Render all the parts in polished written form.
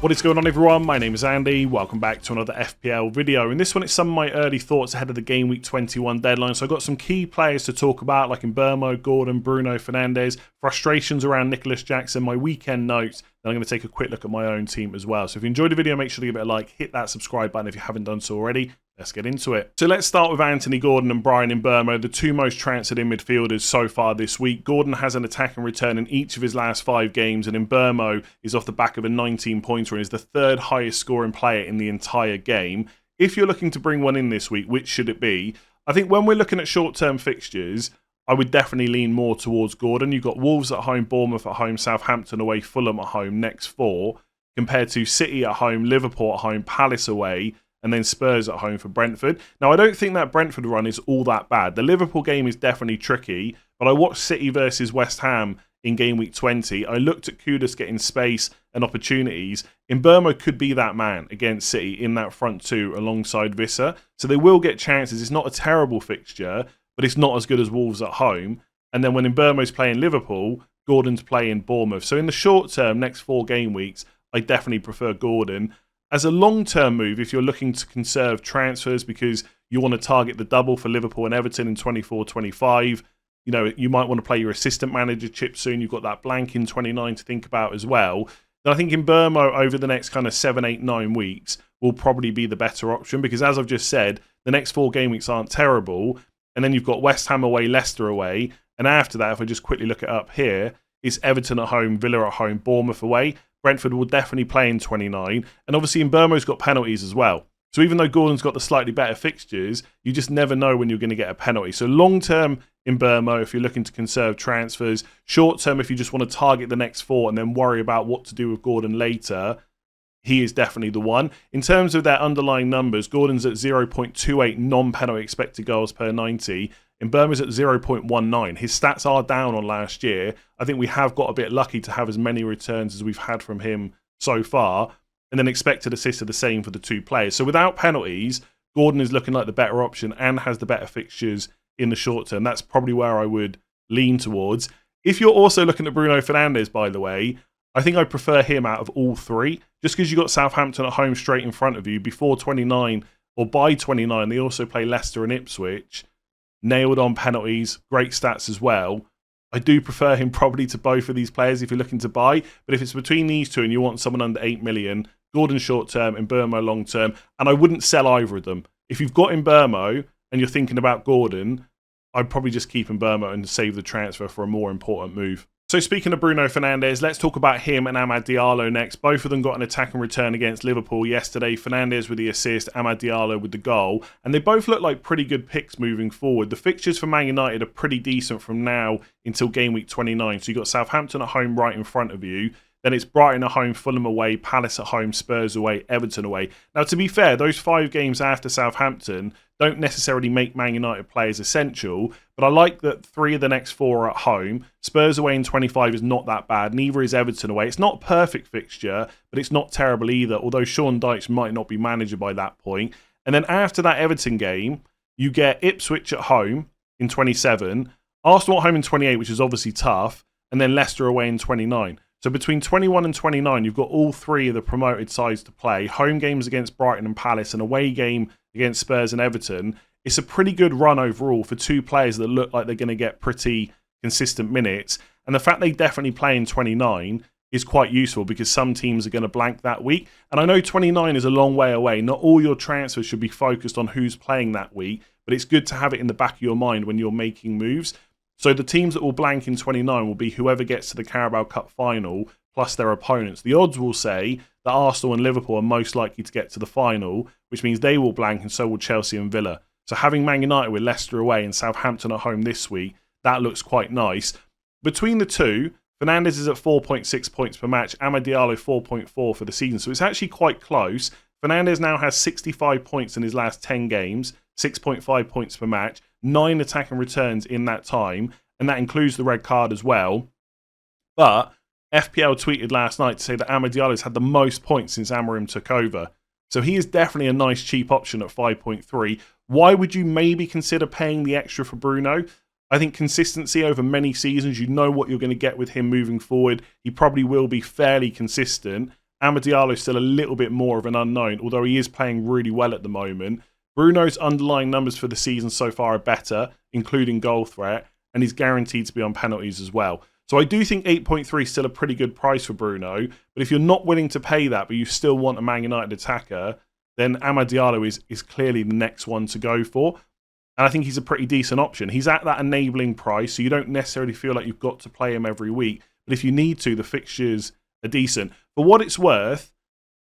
What is going on, everyone? My name is Andy. Welcome back to another FPL video. In this one, it's some of my early thoughts ahead of the Game Week 21 deadline. So I've got some key players to talk about, like Mbeumo, Gordon, Bruno Fernandes, frustrations around N.Jackson, my weekend notes. Then I'm going to take a quick look at my own team as well. So if you enjoyed the video, make sure to give it a like, hit that subscribe button if you haven't done so already. Let's get into it. So let's start with Anthony Gordon and Bryan Mbeumo, the two most transferred in midfielders so far this week. Gordon has an attacking return in each of his last 5 games, and Mbeumo is off the back of a 19-pointer and is the third highest scoring player in the entire game. If you're looking to bring one in this week, which should it be? I think when we're looking at short-term fixtures, I would definitely lean more towards Gordon. You've got Wolves at home, Bournemouth at home, Southampton away, Fulham at home, next 4, compared to City at home, Liverpool at home, Palace away, and then Spurs at home for Brentford. Now, I don't think that Brentford run is all that bad. The Liverpool game is definitely tricky, but I watched City versus West Ham in Game Week 20. I looked at Kudus getting space and opportunities. Mbeumo could be that man against City in that front two alongside Visser. So they will get chances. It's not a terrible fixture, but it's not as good as Wolves at home. And then when Mbeumo's playing Liverpool, Gordon's playing Bournemouth. So in the short term, next 4 game weeks, I definitely prefer Gordon. As a long-term move, if you're looking to conserve transfers because you want to target the double for Liverpool and Everton in 24-25, you know, you might want to play your assistant manager chip soon. You've got that blank in 29 to think about as well. Then I think Mbeumo over the next kind of 7, 8, 9 weeks will probably be the better option because, as I've just said, the next 4 game weeks aren't terrible. And then you've got West Ham away, Leicester away. And after that, if I just quickly look it up here, it's Everton at home, Villa at home, Bournemouth away. Brentford will definitely play in 29. And obviously Mbeumo's got penalties as well. So even though Gordon's got the slightly better fixtures, you just never know when you're going to get a penalty. So long-term Mbeumo if you're looking to conserve transfers. Short-term if you just want to target the next 4 and then worry about what to do with Gordon later, he is definitely the one. In terms of their underlying numbers, Gordon's at 0.28 non-penalty expected goals per 90. Mbeumo's at 0.19. His stats are down on last year. I think we have got a bit lucky to have as many returns as we've had from him so far. And then expected assists are the same for the 2 players. So without penalties, Gordon is looking like the better option and has the better fixtures in the short term. That's probably where I would lean towards. If you're also looking at Bruno Fernandes, by the way, I think I prefer him out of all 3. Just because you've got Southampton at home straight in front of you before 29 or by 29, they also play Leicester and Ipswich. Nailed on penalties, great stats as well. I do prefer him probably to both of these players if you're looking to buy. But if it's between these 2 and you want someone under 8 million, Gordon short term and Mbeumo long term, and I wouldn't sell either of them. If you've got Mbeumo and you're thinking about Gordon, I'd probably just keep Mbeumo and save the transfer for a more important move. So speaking of Bruno Fernandes, let's talk about him and Amad Diallo next. Both of them got an attack and return against Liverpool yesterday. Fernandes with the assist, Amad Diallo with the goal. And they both look like pretty good picks moving forward. The fixtures for Man United are pretty decent from now until Game Week 29. So you've got Southampton at home right in front of you. Then it's Brighton at home, Fulham away, Palace at home, Spurs away, Everton away. Now, to be fair, those 5 games after Southampton don't necessarily make Man United players essential, but I like that 3 of the next 4 are at home. Spurs away in 25 is not that bad. Neither is Everton away. It's not a perfect fixture, but it's not terrible either, although Sean Dyche might not be manager by that point. And then after that Everton game, you get Ipswich at home in 27, Arsenal at home in 28, which is obviously tough, and then Leicester away in 29. So between 21 and 29, you've got all 3 of the promoted sides to play. Home games against Brighton and Palace, and away game against Spurs and Everton. It's a pretty good run overall for 2 players that look like they're going to get pretty consistent minutes. And the fact they definitely play in 29 is quite useful because some teams are going to blank that week. And I know 29 is a long way away. Not all your transfers should be focused on who's playing that week, but it's good to have it in the back of your mind when you're making moves. So the teams that will blank in 29 will be whoever gets to the Carabao Cup final plus their opponents. The odds will say that Arsenal and Liverpool are most likely to get to the final, which means they will blank and so will Chelsea and Villa. So having Man United with Leicester away and Southampton at home this week, that looks quite nice. Between the 2, Fernandes is at 4.6 points per match, Amad Diallo 4.4 for the season. So it's actually quite close. Fernandes now has 65 points in his last 10 games, 6.5 points per match, 9 attack and returns in that time, and that includes the red card as well. But FPL tweeted last night to say that Amad Diallo's had the most points since Amorim took over. So he is definitely a nice cheap option at 5.3. Why would you maybe consider paying the extra for Bruno? I think consistency over many seasons, you know what you're going to get with him moving forward. He probably will be fairly consistent. Amad Diallo is still a little bit more of an unknown, although he is playing really well at the moment. Bruno's underlying numbers for the season so far are better, including goal threat, and he's guaranteed to be on penalties as well. So I do think 8.3 is still a pretty good price for Bruno, but if you're not willing to pay that, but you still want a Man United attacker, then Amad Diallo is clearly the next one to go for. And I think he's a pretty decent option. He's at that enabling price, so you don't necessarily feel like you've got to play him every week. But if you need to, the fixtures are decent. For what it's worth,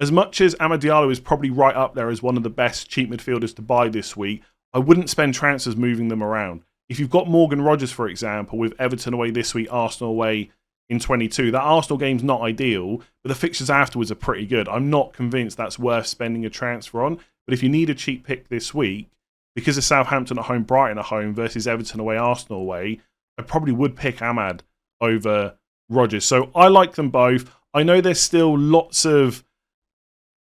as much as Amad Diallo is probably right up there as one of the best cheap midfielders to buy this week, I wouldn't spend transfers moving them around. If you've got Morgan Rogers, for example, with Everton away this week, Arsenal away in 22, that Arsenal game's not ideal, but the fixtures afterwards are pretty good. I'm not convinced that's worth spending a transfer on. But if you need a cheap pick this week, because of Southampton at home, Brighton at home versus Everton away, Arsenal away, I probably would pick Amad over Rogers. So I like them both. I know there's still lots of,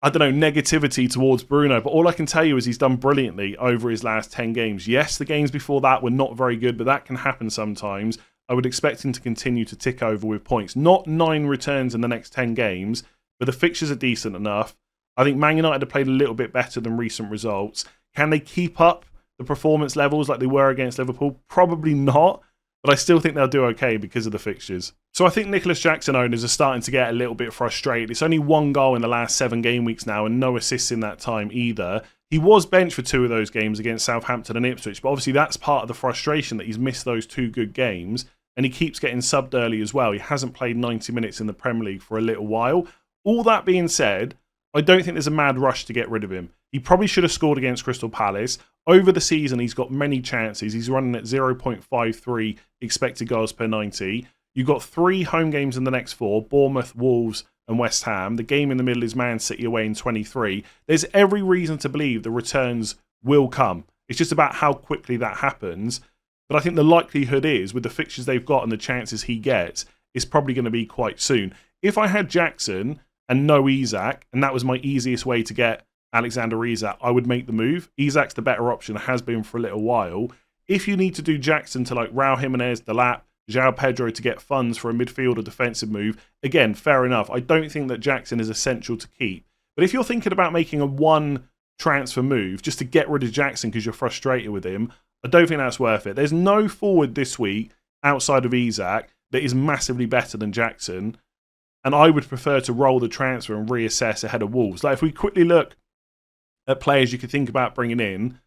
negativity towards Bruno, but all I can tell you is he's done brilliantly over his last 10 games. Yes, the games before that were not very good, but that can happen sometimes. I would expect him to continue to tick over with points. Not 9 returns in the next 10 games, but the fixtures are decent enough. I think Man United have played a little bit better than recent results. Can they keep up the performance levels like they were against Liverpool? Probably not, but I still think they'll do okay because of the fixtures. So I think N.Jackson owners are starting to get a little bit frustrated. It's only 1 goal in the last 7 game weeks now and no assists in that time either. He was benched for 2 of those games against Southampton and Ipswich, but obviously that's part of the frustration that he's missed those 2 good games, and he keeps getting subbed early as well. He hasn't played 90 minutes in the Premier League for a little while. All that being said, I don't think there's a mad rush to get rid of him. He probably should have scored against Crystal Palace. Over the season, he's got many chances. He's running at 0.53 expected goals per 90. You've got 3 home games in the next 4, Bournemouth, Wolves and West Ham. The game in the middle is Man City away in 23. There's every reason to believe the returns will come. It's just about how quickly that happens. But I think the likelihood is, with the fixtures they've got and the chances he gets, it's probably going to be quite soon. If I had Jackson and no Isak, and that was my easiest way to get Alexander Isak, I would make the move. Isak's the better option, has been for a little while. If you need to do Jackson to like Raul Jimenez, Delap, João Pedro to get funds for a midfield or defensive move, again, fair enough. I don't think that Jackson is essential to keep. But if you're thinking about making a 1 transfer move just to get rid of Jackson because you're frustrated with him, I don't think that's worth it. There's no forward this week outside of Isak that is massively better than Jackson. And I would prefer to roll the transfer and reassess ahead of Wolves. Like if we quickly look at players you could think about bringing in,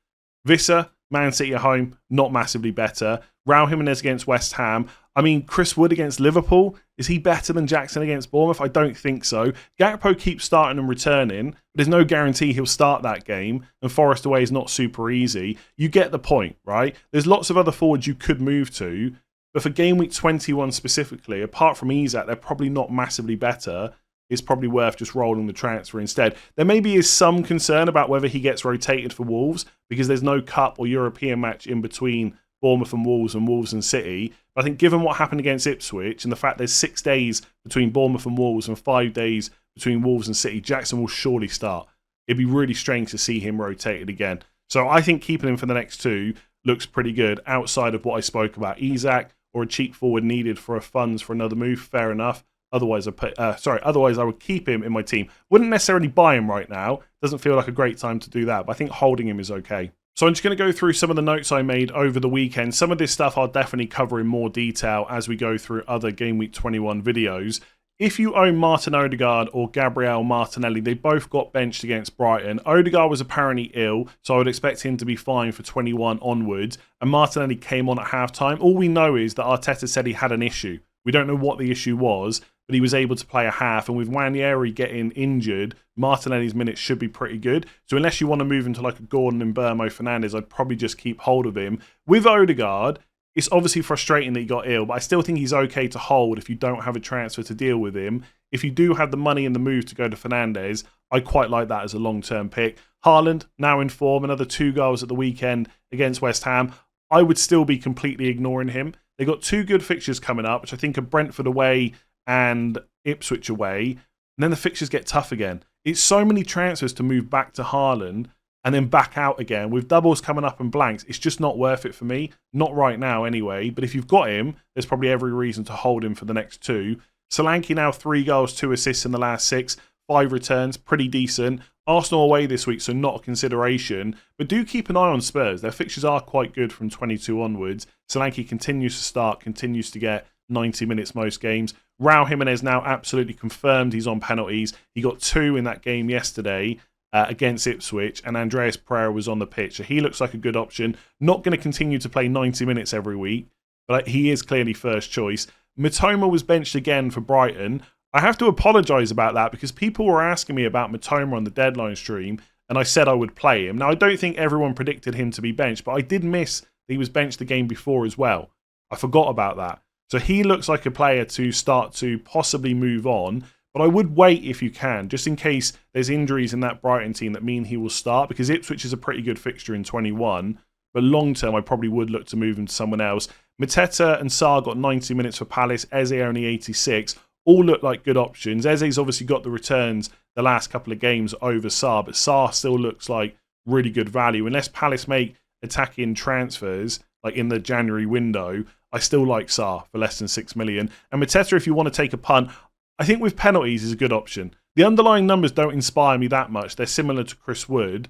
Visser, Man City at home, not massively better. Raul Jimenez against West Ham. I mean, Chris Wood against Liverpool, is he better than Jackson against Bournemouth? I don't think so. Gakpo keeps starting and returning, but there's no guarantee he'll start that game, and Forest away is not super easy. You get the point, right? There's lots of other forwards you could move to, but for game week 21 specifically, apart from Isak, they're probably not massively better. It's probably worth just rolling the transfer instead. There maybe is some concern about whether he gets rotated for Wolves because there's no cup or European match in between Bournemouth and Wolves and City. But I think given what happened against Ipswich and the fact there's 6 days between Bournemouth and Wolves and 5 days between Wolves and City, Jackson will surely start. It'd be really strange to see him rotated again. So I think keeping him for the next 2 looks pretty good outside of what I spoke about. Isak or a cheap forward needed for funds for another move, fair enough. Otherwise, I would keep him in my team. Wouldn't necessarily buy him right now. Doesn't feel like a great time to do that, but I think holding him is okay. So I'm just going to go through some of the notes I made over the weekend. Some of this stuff I'll definitely cover in more detail as we go through other Game Week 21 videos. If you own Martin Odegaard or Gabriel Martinelli, they both got benched against Brighton. Odegaard was apparently ill, so I would expect him to be fine for 21 onwards. And Martinelli came on at half-time. All we know is that Arteta said he had an issue. We don't know what the issue was, but he was able to play a half. And with Nwaneri getting injured, Martinelli's minutes should be pretty good. So unless you want to move him to like a Gordon and Mbeumo Fernandes, I'd probably just keep hold of him. With Odegaard, it's obviously frustrating that he got ill, but I still think he's okay to hold if you don't have a transfer to deal with him. If you do have the money and the move to go to Fernandes, I quite like that as a long-term pick. Haaland, now in form, another 2 goals at the weekend against West Ham. I would still be completely ignoring him. They've got 2 good fixtures coming up, which I think are Brentford away and Ipswich away. And then the fixtures get tough again. It's so many transfers to move back to Haaland and then back out again. With doubles coming up and blanks, it's just not worth it for me. Not right now anyway. But if you've got him, there's probably every reason to hold him for the next 2. Solanke now 3 goals, 2 assists in the last 6. 5 returns, pretty decent. Arsenal away this week, so not a consideration. But do keep an eye on Spurs. Their fixtures are quite good from 22 onwards. Solanke continues to start, continues to get 90 minutes most games. Raul Jimenez now absolutely confirmed he's on penalties. He got 2 in that game yesterday against Ipswich, and Andreas Pereira was on the pitch. So he looks like a good option. Not going to continue to play 90 minutes every week, but he is clearly first choice. Mbeumo was benched again for Brighton. I have to apologise about that because people were asking me about Mbeumo on the deadline stream, and I said I would play him. Now, I don't think everyone predicted him to be benched, but I did miss that he was benched the game before as well. I forgot about that. So he looks like a player to start to possibly move on, but I would wait if you can, just in case there's injuries in that Brighton team that mean he will start, because Ipswich is a pretty good fixture in 21, but long term I probably would look to move him to someone else. Mateta and Sarr got 90 minutes for Palace, Eze only 86. All look like good options. Eze's obviously got the returns the last couple of games over Sarr, but Sarr still looks like really good value. Unless Palace make attacking transfers, like in the January window, I still like Sarr for less than 6 million. And Mateta, if you want to take a punt, I think with penalties is a good option. The underlying numbers don't inspire me that much. They're similar to Chris Wood,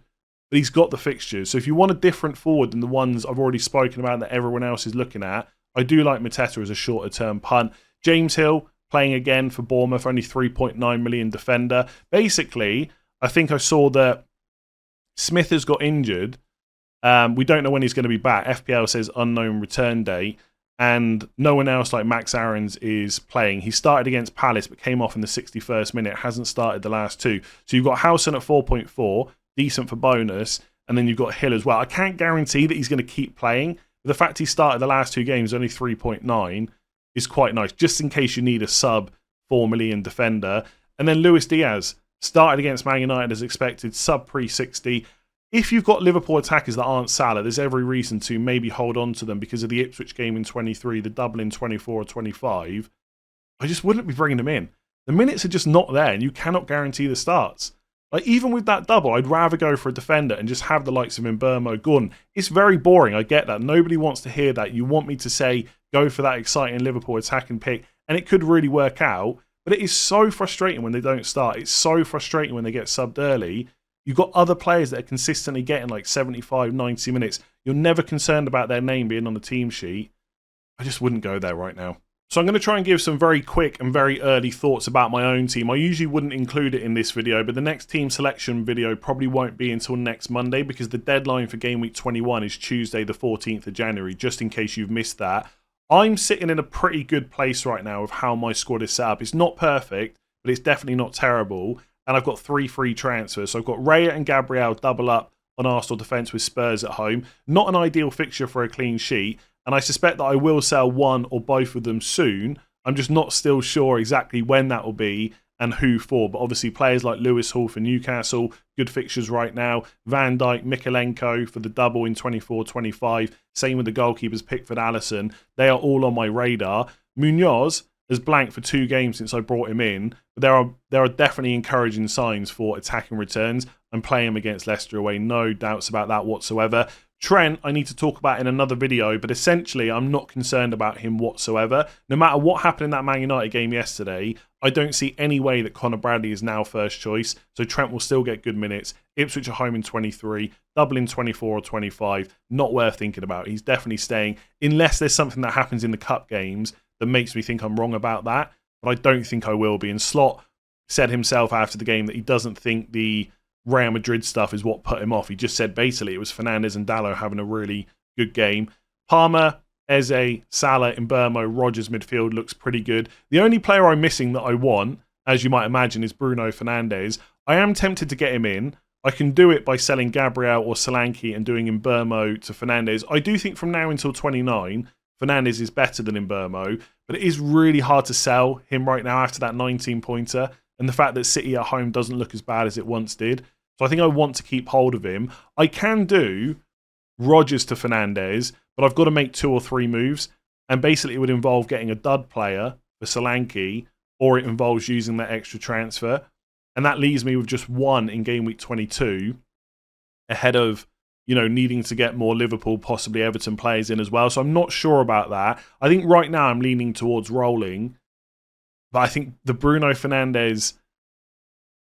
but he's got the fixtures. So if you want a different forward than the ones I've already spoken about that everyone else is looking at, I do like Mateta as a shorter term punt. James Hill, playing again for Bournemouth, only 3.9 million defender. Basically, I think I saw that Smith has got injured. We don't know when he's going to be back. FPL says unknown return date. And no one else like Max Aarons is playing. He started against Palace but came off in the 61st minute. Hasn't started the last 2. So you've got Howson at 4.4, decent for bonus. And then you've got Hill as well. I can't guarantee that he's going to keep playing. But the fact he started the last 2 games, only 3.9, is quite nice, just in case you need a sub 4 million defender. And then Luis Diaz started against Man United as expected, sub pre-60. If you've got Liverpool attackers that aren't Salah, there's every reason to maybe hold on to them because of the Ipswich game in 23, the double in 24 or 25. I just wouldn't be bringing them in. The minutes are just not there, and you cannot guarantee the starts. Like, even with that double, I'd rather go for a defender and just have the likes of Mbeumo gone. It's very boring, I get that. Nobody wants to hear that. You want me to say, go for that exciting Liverpool attacking pick, and it could really work out. But it is so frustrating when they don't start. It's so frustrating when they get subbed early. You've got other players that are consistently getting like 75, 90 minutes. You're never concerned about their name being on the team sheet. I just wouldn't go there right now. So I'm going to try and give some very quick and very early thoughts about my own team. I usually wouldn't include it in this video, but the next team selection video probably won't be until next Monday because the deadline for Game Week 21 is Tuesday the 14th of January, just in case you've missed that. I'm sitting in a pretty good place right now with how my squad is set up. It's not perfect, but it's definitely not terrible. And I've got 3 free transfers. So I've got Raya and Gabriel double up on Arsenal defence with Spurs at home. Not an ideal fixture for a clean sheet. And I suspect that I will sell one or both of them soon. I'm just not still sure exactly when that will be and who for. But obviously players like Lewis Hall for Newcastle, good fixtures right now. Van Dijk, Mikalenko for the double in 24-25. Same with the goalkeepers, Pickford, Alisson. They are all on my radar. Munoz has blanked for 2 games since I brought him in. But there are definitely encouraging signs for attacking returns. I'm playing him against Leicester away. No doubts about that whatsoever. Trent, I need to talk about in another video, but essentially I'm not concerned about him whatsoever. No matter what happened in that Man United game yesterday, I don't see any way that Conor Bradley is now first choice, so Trent will still get good minutes. Ipswich are home in 23, double in 24 or 25, not worth thinking about. He's definitely staying, unless there's something that happens in the cup games that makes me think I'm wrong about that, but I don't think I will be. And Slot said himself after the game that he doesn't think the Real Madrid stuff is what put him off. He just said basically it was Fernandes and Dalot having a really good game. Palmer, Eze, Salah, Mbeumo, Rodgers midfield looks pretty good. The only player I'm missing that I want, as you might imagine, is Bruno Fernandes. I am tempted to get him in. I can do it by selling Gabriel or Solanke and doing Mbeumo to Fernandes. I do think from now until 29, Fernandes is better than Mbeumo, but it is really hard to sell him right now after that 19-pointer. And the fact that City at home doesn't look as bad as it once did. So I think I want to keep hold of him. I can do Rodgers to Fernandes, but I've got to make 2 or 3 moves. And basically it would involve getting a dud player for Solanke, or it involves using that extra transfer. And that leaves me with just 1 in Game Week 22, ahead of, needing to get more Liverpool, possibly Everton players in as well. So I'm not sure about that. I think right now I'm leaning towards rolling. But I think the Bruno Fernandes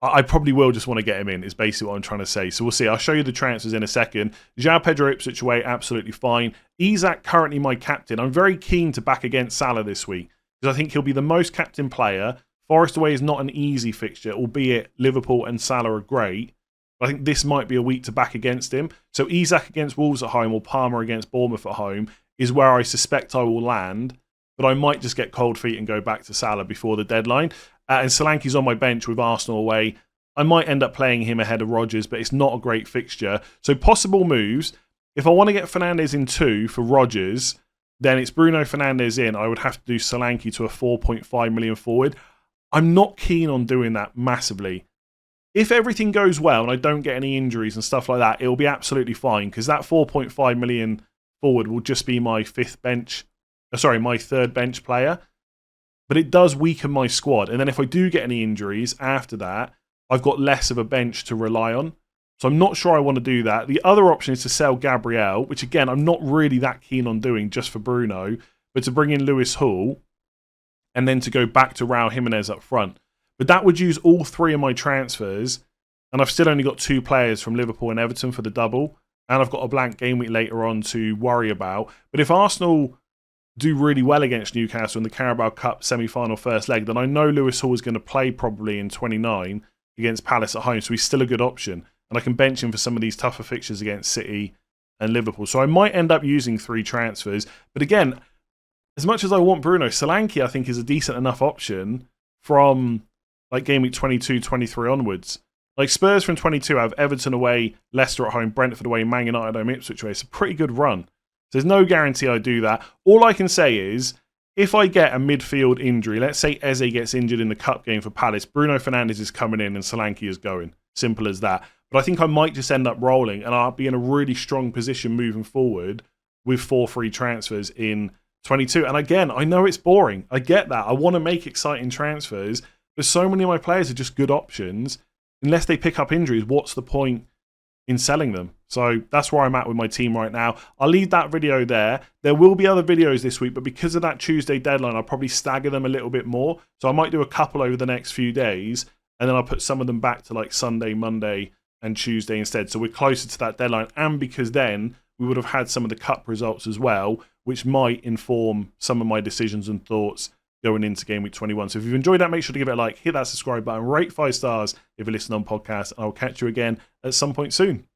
I probably will just want to get him in, is basically what I'm trying to say. So we'll see. I'll show you the transfers in a second. João Pedro Ipswich away, absolutely fine. Isak currently my captain. I'm very keen to back against Salah this week because I think he'll be the most captain player. Forest away is not an easy fixture, albeit Liverpool and Salah are great. But I think this might be a week to back against him. So Isak against Wolves at home or Palmer against Bournemouth at home is where I suspect I will land. But I might just get cold feet and go back to Salah before the deadline. And Solanke's on my bench with Arsenal away. I might end up playing him ahead of Rodgers, but it's not a great fixture. So possible moves. If I want to get Fernandes in 2 for Rodgers, then it's Bruno Fernandes in. I would have to do Solanke to a 4.5 million forward. I'm not keen on doing that massively. If everything goes well and I don't get any injuries and stuff like that, it'll be absolutely fine because that 4.5 million forward will just be my my third bench player. But it does weaken my squad. And then if I do get any injuries after that, I've got less of a bench to rely on. So I'm not sure I want to do that. The other option is to sell Gabriel, which again, I'm not really that keen on doing just for Bruno, but to bring in Lewis Hall and then to go back to Raul Jimenez up front. But that would use all 3 of my transfers. And I've still only got 2 players from Liverpool and Everton for the double. And I've got a blank game week later on to worry about. But if Arsenal do really well against Newcastle in the Carabao Cup semi-final first leg, then I know Lewis Hall is going to play probably in 29 against Palace at home, so he's still a good option. And I can bench him for some of these tougher fixtures against City and Liverpool. So I might end up using 3 transfers. But again, as much as I want Bruno, Solanke I think is a decent enough option from like game week 22, 23 onwards. Like Spurs from 22 have Everton away, Leicester at home, Brentford away, Man United at home, Ipswich away. It's a pretty good run. There's no guarantee I do that. All I can say is, if I get a midfield injury, let's say Eze gets injured in the cup game for Palace, Bruno Fernandes is coming in and Solanke is going. Simple as that. But I think I might just end up rolling and I'll be in a really strong position moving forward with 4 free transfers in 22. And again, I know it's boring. I get that. I want to make exciting transfers, but so many of my players are just good options. Unless they pick up injuries, what's the point in selling them? So that's where I'm at with my team right now. I'll leave that video there. There will be other videos this week, but because of that Tuesday deadline, I'll probably stagger them a little bit more. So I might do a couple over the next few days, and then I'll put some of them back to like Sunday, Monday, and Tuesday instead. So we're closer to that deadline, and because then we would have had some of the cup results as well, which might inform some of my decisions and thoughts going into game week 21. So if you've enjoyed that, make sure to give it a like, hit that subscribe button, rate 5 stars if you listen on podcast, and I'll catch you again at some point soon.